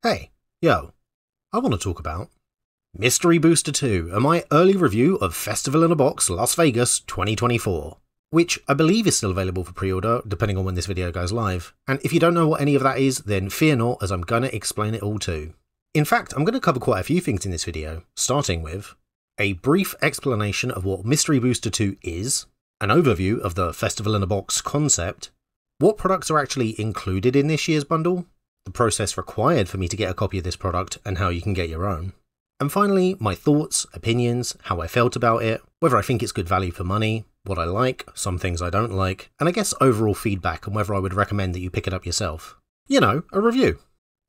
Hey, yo, I want to talk about Mystery Booster 2 and my early review of Festival in a Box Las Vegas 2024, which I believe is still available for pre-order depending on when this video goes live, and if you don't know what any of that is, then fear not, as I'm going to explain it all too. In fact, I'm going to cover quite a few things in this video, starting with a brief explanation of what Mystery Booster 2 is, an overview of the Festival in a Box concept, what products are actually included in this year's bundle, the process required for me to get a copy of this product and how you can get your own, and finally my thoughts, opinions, how I felt about it, whether I think it's good value for money, what I like, some things I don't like, and I guess overall feedback on whether I would recommend that you pick it up yourself. You know, a review.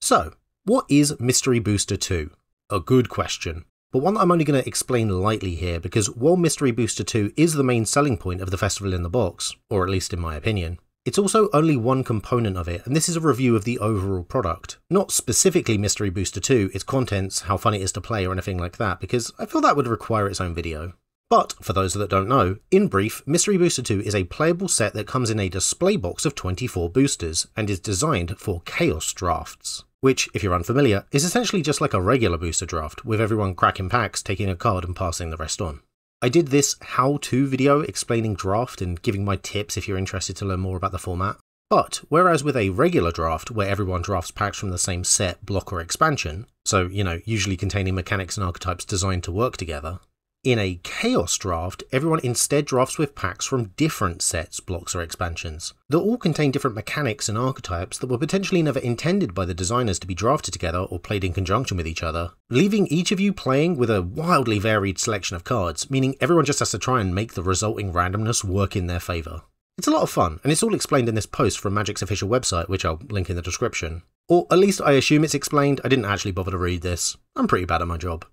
So, what is Mystery Booster 2? A good question, but one that I'm only going to explain lightly here because while Mystery Booster 2 is the main selling point of the Festival in the Box, or at least in my opinion, it's also only one component of it, and this is a review of the overall product. Not specifically Mystery Booster 2, its contents, how fun it is to play or anything like that, because I feel that would require its own video. But, for those that don't know, in brief, Mystery Booster 2 is a playable set that comes in a display box of 24 boosters, and is designed for Chaos Drafts. Which, if you're unfamiliar, is essentially just like a regular booster draft, with everyone cracking packs, taking a card and passing the rest on. I did this how-to video explaining draft and giving my tips if you're interested to learn more about the format. But, whereas with a regular draft, where everyone drafts packs from the same set, block or expansion, so, you know, usually containing mechanics and archetypes designed to work together, in a Chaos Draft, everyone instead drafts with packs from different sets, blocks or expansions, that all contain different mechanics and archetypes that were potentially never intended by the designers to be drafted together or played in conjunction with each other, leaving each of you playing with a wildly varied selection of cards, meaning everyone just has to try and make the resulting randomness work in their favour. It's a lot of fun, and it's all explained in this post from Magic's official website, which I'll link in the description. Or at least I assume it's explained. I didn't actually bother to read this. I'm pretty bad at my job.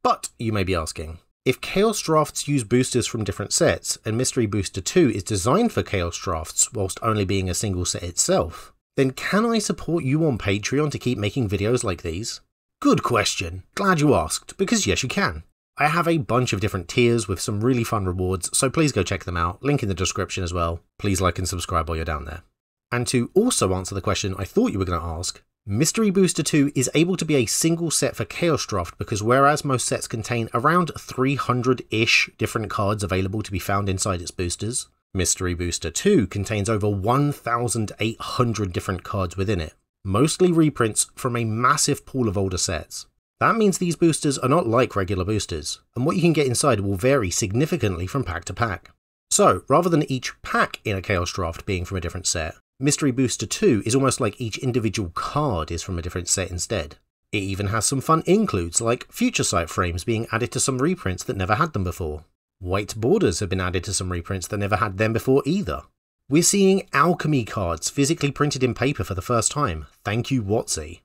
But, you may be asking, if Chaos Drafts use boosters from different sets, and Mystery Booster 2 is designed for Chaos Drafts whilst only being a single set itself, then can I support you on Patreon to keep making videos like these? Good question. Glad you asked, because yes you can. I have a bunch of different tiers with some really fun rewards, so please go check them out, link in the description as well. Please like and subscribe while you're down there. And to also answer the question I thought you were going to ask, Mystery Booster 2 is able to be a single set for Chaos Draft because whereas most sets contain around 300-ish different cards available to be found inside its boosters, Mystery Booster 2 contains over 1,800 different cards within it, mostly reprints from a massive pool of older sets. That means these boosters are not like regular boosters, and what you can get inside will vary significantly from pack to pack. So, rather than each pack in a Chaos Draft being from a different set, Mystery Booster 2 is almost like each individual card is from a different set instead. It even has some fun includes like Future Sight frames being added to some reprints that never had them before. White borders have been added to some reprints that never had them before either. We're seeing alchemy cards physically printed in paper for the first time, thank you WotC.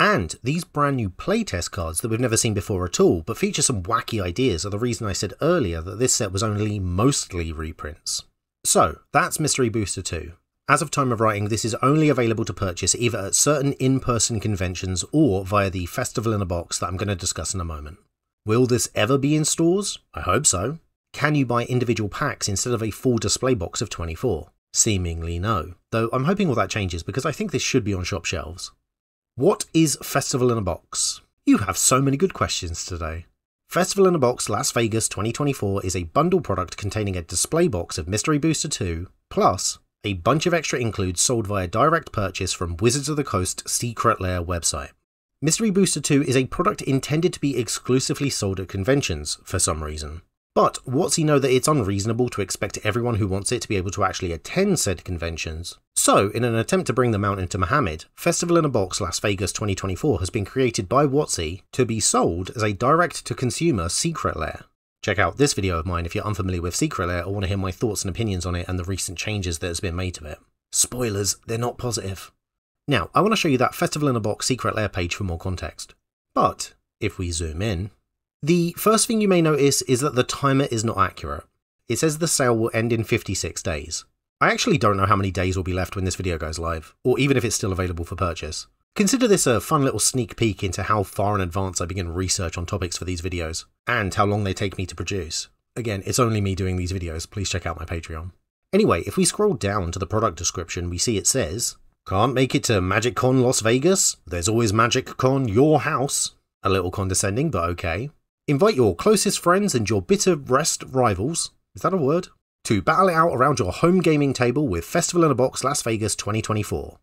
And these brand new playtest cards that we've never seen before at all, but feature some wacky ideas are the reason I said earlier that this set was only mostly reprints. So, that's Mystery Booster 2. As of time of writing, this is only available to purchase either at certain in-person conventions or via the Festival in a Box that I'm going to discuss in a moment. Will this ever be in stores? I hope so. Can you buy individual packs instead of a full display box of 24? Seemingly no, though I'm hoping all that changes because I think this should be on shop shelves. What is Festival in a Box? You have so many good questions today. Festival in a Box Las Vegas 2024 is a bundle product containing a display box of Mystery Booster 2, plus a bunch of extra includes sold via direct purchase from Wizards of the Coast Secret Lair website. Mystery Booster 2 is a product intended to be exclusively sold at conventions, for some reason. But WotC know that it's unreasonable to expect everyone who wants it to be able to actually attend said conventions. So, in an attempt to bring the mountain to Muhammad, Festival in a Box Las Vegas 2024 has been created by WotC to be sold as a direct-to-consumer Secret Lair. Check out this video of mine if you're unfamiliar with Secret Lair or want to hear my thoughts and opinions on it and the recent changes that has been made to it. Spoilers, they're not positive. Now, I want to show you that Festival in a Box Secret Lair page for more context. But, if we zoom in, the first thing you may notice is that the timer is not accurate. It says the sale will end in 56 days. I actually don't know how many days will be left when this video goes live, or even if it's still available for purchase. Consider this a fun little sneak peek into how far in advance I begin research on topics for these videos, and how long they take me to produce. Again, it's only me doing these videos, please check out my Patreon. Anyway, if we scroll down to the product description, we see it says, Can't make it to MagicCon Las Vegas? There's always MagicCon your house. A little condescending, but okay. Invite your closest friends and your bitter rest rivals, is that a word? To battle it out around your home gaming table with Festival in a Box Las Vegas 2024.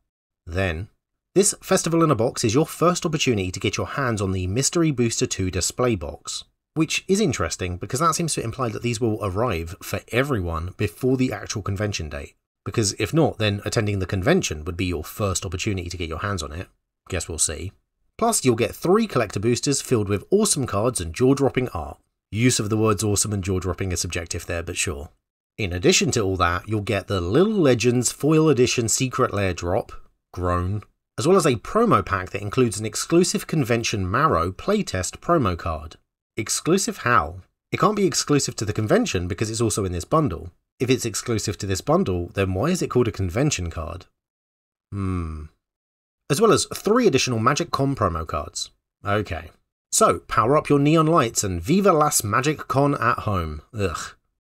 Then, this Festival in a Box is your first opportunity to get your hands on the Mystery Booster 2 display box, which is interesting because that seems to imply that these will arrive for everyone before the actual convention date. Because if not, then attending the convention would be your first opportunity to get your hands on it. Guess we'll see. Plus, you'll get 3 collector boosters filled with awesome cards and jaw-dropping art. Use of the words awesome and jaw-dropping is subjective there, but sure. In addition to all that, you'll get the Little Legends Foil Edition Secret Lair drop, groan, as well as a promo pack that includes an exclusive convention Marrow playtest promo card. Exclusive how? It can't be exclusive to the convention because it's also in this bundle. If it's exclusive to this bundle, then why is it called a convention card? As well as 3 additional MagicCon promo cards. Okay. So, power up your neon lights and Viva Las MagicCon at home. Ugh.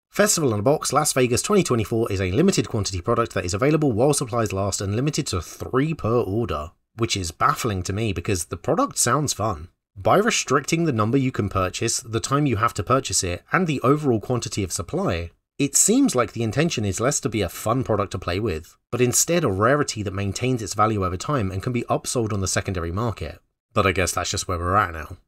Festival in a Box Las Vegas 2024 is a limited quantity product that is available while supplies last and limited to 3 per order, which is baffling to me because the product sounds fun. By restricting the number you can purchase, the time you have to purchase it, and the overall quantity of supply, it seems like the intention is less to be a fun product to play with, but instead a rarity that maintains its value over time and can be upsold on the secondary market. But I guess that's just where we're at now.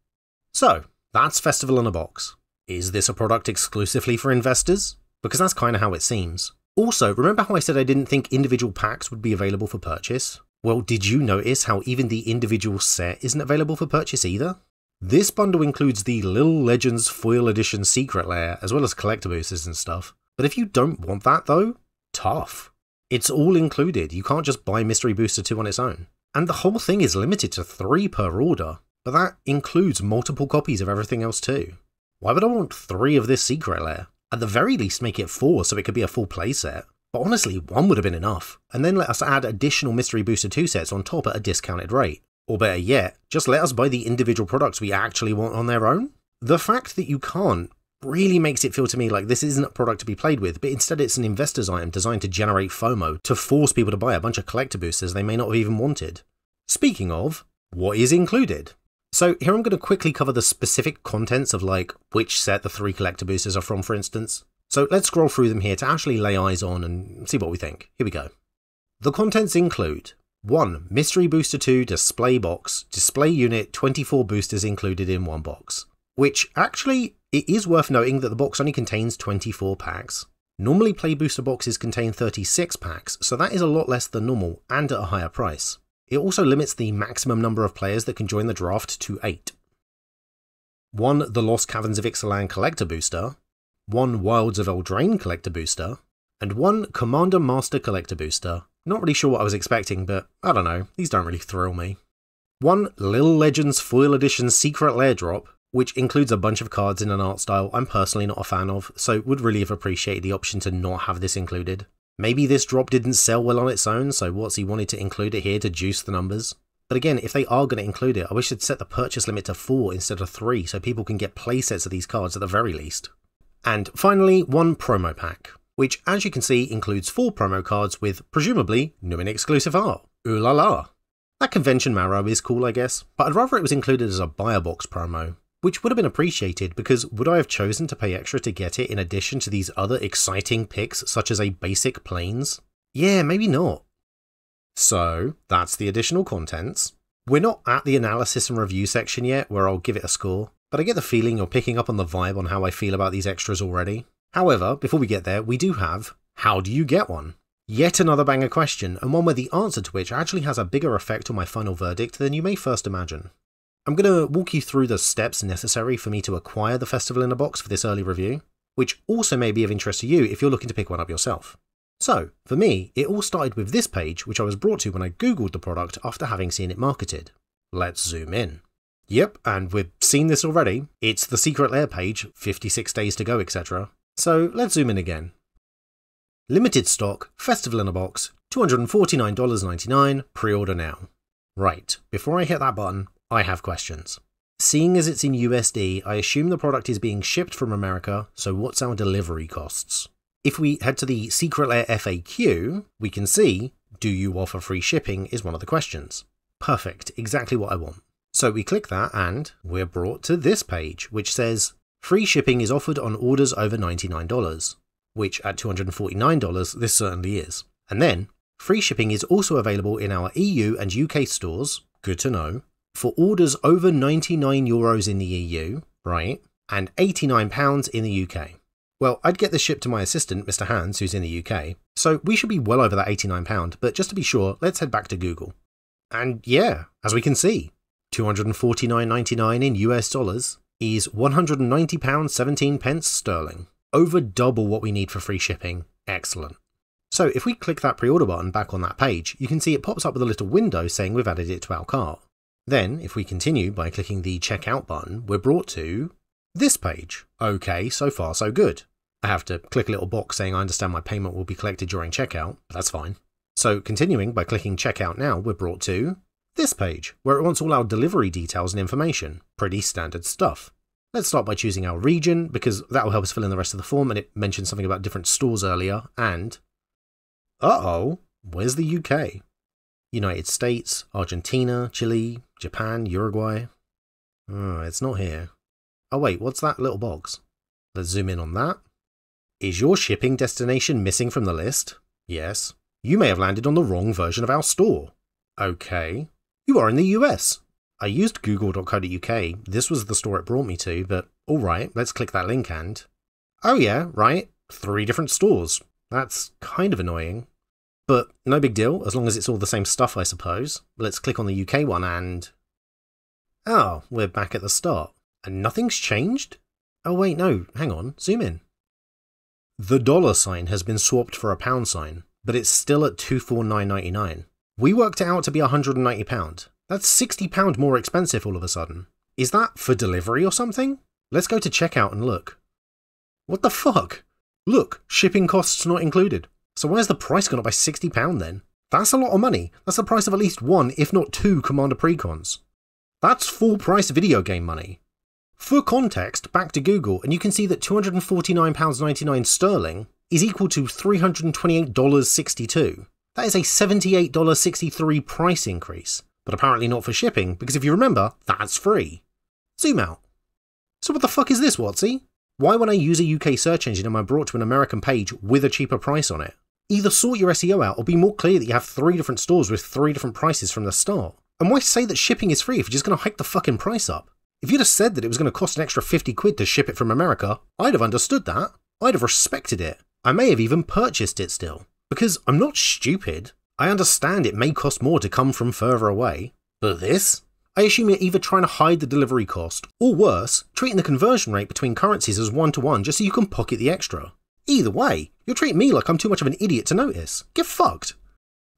So, that's Festival in a Box. Is this a product exclusively for investors? Because that's kinda how it seems. Also, remember how I said I didn't think individual packs would be available for purchase? Well, did you notice how even the individual set isn't available for purchase either? This bundle includes the Little Legends Foil Edition Secret Lair, as well as collector boosters and stuff. But if you don't want that though, tough. It's all included, you can't just buy Mystery Booster 2 on its own. And the whole thing is limited to 3 per order, but that includes multiple copies of everything else too. Why would I want 3 of this Secret Lair? At the very least make it 4 so it could be a full playset. But honestly, 1 would have been enough, and then let us add additional Mystery Booster 2 sets on top at a discounted rate. Or better yet, just let us buy the individual products we actually want on their own. The fact that you can't really makes it feel to me like this isn't a product to be played with, but instead it's an investor's item designed to generate FOMO, to force people to buy a bunch of collector boosters they may not have even wanted. Speaking of, what is included? So here I'm going to quickly cover the specific contents of like which set the 3 collector boosters are from, for instance. So let's scroll through them here to actually lay eyes on and see what we think. Here we go. The contents include 1. Mystery Booster 2 Display Box, Display Unit, 24 boosters included in 1 box. Which, actually, it is worth noting that the box only contains 24 packs. Normally Play Booster boxes contain 36 packs, so that is a lot less than normal and at a higher price. It also limits the maximum number of players that can join the draft to 8. 1. The Lost Caverns of Ixalan Collector Booster, 1 Wilds of Eldraine Collector Booster, and 1 Commander Master Collector Booster. Not really sure what I was expecting, but I don't know, these don't really thrill me. 1 Little Legends Foil Edition Secret Lair drop, which includes a bunch of cards in an art style I'm personally not a fan of, so would really have appreciated the option to not have this included. Maybe this drop didn't sell well on its own, so WotC wanted to include it here to juice the numbers. But again, if they are going to include it, I wish they'd set the purchase limit to 4 instead of 3 so people can get playsets of these cards at the very least. And finally, 1 promo pack, which as you can see includes 4 promo cards with, presumably, new and exclusive art. Ooh la la. That convention Marrow is cool I guess, but I'd rather it was included as a buy a box promo, which would have been appreciated because would I have chosen to pay extra to get it in addition to these other exciting picks such as a basic Plains? Yeah, maybe not. So, that's the additional contents. We're not at the analysis and review section yet where I'll give it a score, but I get the feeling you're picking up on the vibe on how I feel about these extras already. However, before we get there, we do have, how do you get one? Yet another banger question, and one where the answer to which actually has a bigger effect on my final verdict than you may first imagine. I'm going to walk you through the steps necessary for me to acquire the Festival in a Box for this early review, which also may be of interest to you if you're looking to pick one up yourself. So, for me, it all started with this page which I was brought to when I googled the product after having seen it marketed. Let's zoom in. Yep, and we've seen this already. It's the Secret Lair page, 56 days to go, etc. So let's zoom in again. Limited stock, Festival in a Box, $249.99, pre-order now. Right, before I hit that button, I have questions. Seeing as it's in USD, I assume the product is being shipped from America, so what's our delivery costs? If we head to the Secret Lair FAQ, we can see do you offer free shipping is one of the questions. Perfect, exactly what I want. So we click that and we're brought to this page, which says free shipping is offered on orders over $99, which at $249 this certainly is. And then free shipping is also available in our EU and UK stores, good to know, for orders over €99 in the EU, right, and £89 in the UK. Well, I'd get this shipped to my assistant, Mr. Hans, who's in the UK, so we should be well over that £89, but just to be sure, let's head back to Google. And yeah, as we can see, $249.99 in US dollars is £190.17 sterling. Over double what we need for free shipping. Excellent. So if we click that pre-order button back on that page, you can see it pops up with a little window saying we've added it to our cart. Then, if we continue by clicking the checkout button, we're brought to this page. Okay, so far so good. I have to click a little box saying I understand my payment will be collected during checkout, but that's fine. So continuing by clicking checkout now, we're brought to this page, where it wants all our delivery details and information. Pretty standard stuff. Let's start by choosing our region, because that will help us fill in the rest of the form, and it mentioned something about different stores earlier, and uh-oh, where's the UK? United States, Argentina, Chile, Japan, Uruguay. Oh, it's not here. Oh wait, what's that little box? Let's zoom in on that. Is your shipping destination missing from the list? Yes. You may have landed on the wrong version of our store. Okay. You are in the US. I used google.co.uk. This was the store it brought me to, but alright, let's click that link and... Oh yeah, right. 3 different stores. That's kind of annoying. But no big deal, as long as it's all the same stuff, I suppose. Let's click on the UK one and... Oh, we're back at the start. And nothing's changed? Oh wait, no, hang on, zoom in. The $sign has been swapped for a £sign, but it's still at $249.99. We worked it out to be £190. That's £60 more expensive all of a sudden. Is that for delivery or something? Let's go to checkout and look. What the fuck? Look, shipping costs not included. So where's the price gone up by £60 then? That's a lot of money. That's the price of at least 1, if not 2 Commander Precons. That's full price video game money. For context, back to Google, and you can see that £249.99 sterling is equal to $328.62. That is a $78.63 price increase, but apparently not for shipping, because if you remember, that's free. Zoom out. So what the fuck is this, Watsy? Why when I use a UK search engine am I brought to an American page with a cheaper price on it? Either sort your SEO out or be more clear that you have 3 different stores with 3 different prices from the start. And why say that shipping is free if you're just going to hike the fucking price up? If you'd have said that it was going to cost an extra 50 quid to ship it from America, I'd have understood that. I'd have respected it. I may have even purchased it still. Because I'm not stupid. I understand it may cost more to come from further away. But this? I assume you're either trying to hide the delivery cost, or worse, treating the conversion rate between currencies as 1-to-1 just so you can pocket the extra. Either way, you're treating me like I'm too much of an idiot to notice. Get fucked!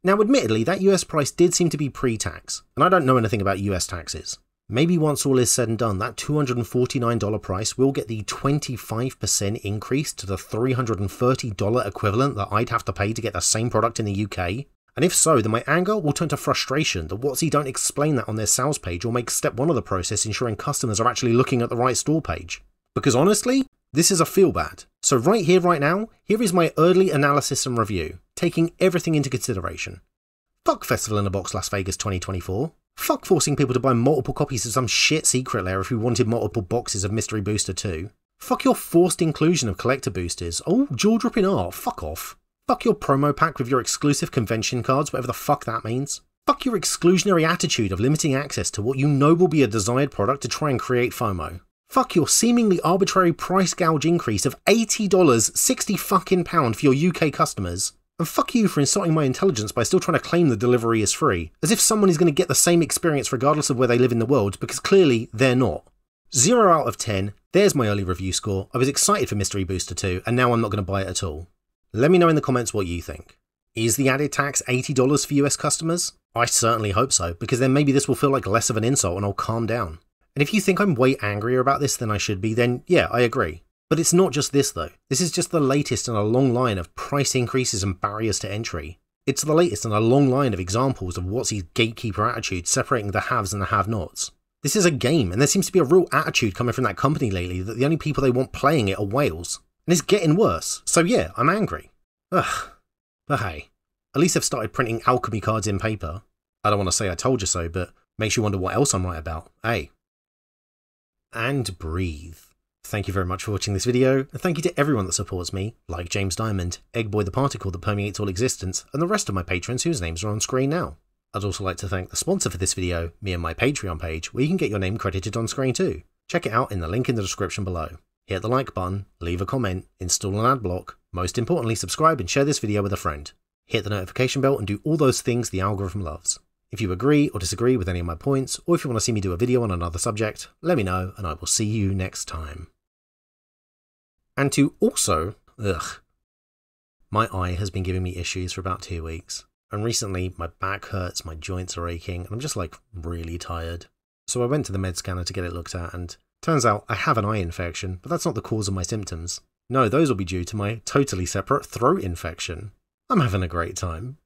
Now admittedly, that US price did seem to be pre-tax, and I don't know anything about US taxes. Maybe once all is said and done, that $249 price will get the 25% increase to the $330 equivalent that I'd have to pay to get the same product in the UK. And if so, then my anger will turn to frustration that Watsy don't explain that on their sales page or make step 1 of the process ensuring customers are actually looking at the right store page. Because honestly, this is a feel bad. So right here, right now, here is my early analysis and review, taking everything into consideration. Fuck Festival in a Box Las Vegas 2024. Fuck forcing people to buy multiple copies of some shit secret lair if we wanted multiple boxes of Mystery Booster 2. Fuck your forced inclusion of collector boosters. Oh, jaw-dropping art, fuck off. Fuck your promo pack with your exclusive convention cards, whatever the fuck that means. Fuck your exclusionary attitude of limiting access to what you know will be a desired product to try and create FOMO. Fuck your seemingly arbitrary price gouge increase of $80, 60 fucking pound for your UK customers. And fuck you for insulting my intelligence by still trying to claim the delivery is free, as if someone is going to get the same experience regardless of where they live in the world, because clearly they're not. 0 out of 10, there's my early review score. I was excited for Mystery Booster 2, and now I'm not going to buy it at all. Let me know in the comments what you think. Is the added tax $80 for US customers? I certainly hope so, because then maybe this will feel like less of an insult and I'll calm down. And if you think I'm way angrier about this than I should be, then yeah, I agree. But it's not just this though. This is just the latest in a long line of price increases and barriers to entry. It's the latest in a long line of examples of Watsy's gatekeeper attitude separating the haves and the have-nots. This is a game, and there seems to be a real attitude coming from that company lately that the only people they want playing it are whales. And it's getting worse, so yeah, I'm angry. Ugh. But hey, At least they've started printing alchemy cards in paper. I don't want to say I told you so, but makes you wonder what else I'm right about, eh? And breathe. Thank you very much for watching this video, and thank you to everyone that supports me, like James Diamond, Eggboy the Particle that permeates all existence, and the rest of my patrons whose names are on screen now. I'd also like to thank the sponsor for this video, me and my Patreon page, where you can get your name credited on screen too. Check it out in the link in the description below. Hit the like button, leave a comment, install an ad block, most importantly subscribe and share this video with a friend. Hit the notification bell and do all those things the algorithm loves. If you agree or disagree with any of my points, or if you want to see me do a video on another subject, let me know and I will see you next time. And to also, my eye has been giving me issues for about 2 weeks, and recently my back hurts, my joints are aching, and I'm just like really tired. So I went to the med scanner to get it looked at, and turns out I have an eye infection, but that's not the cause of my symptoms. No, those will be due to my totally separate throat infection. I'm having a great time.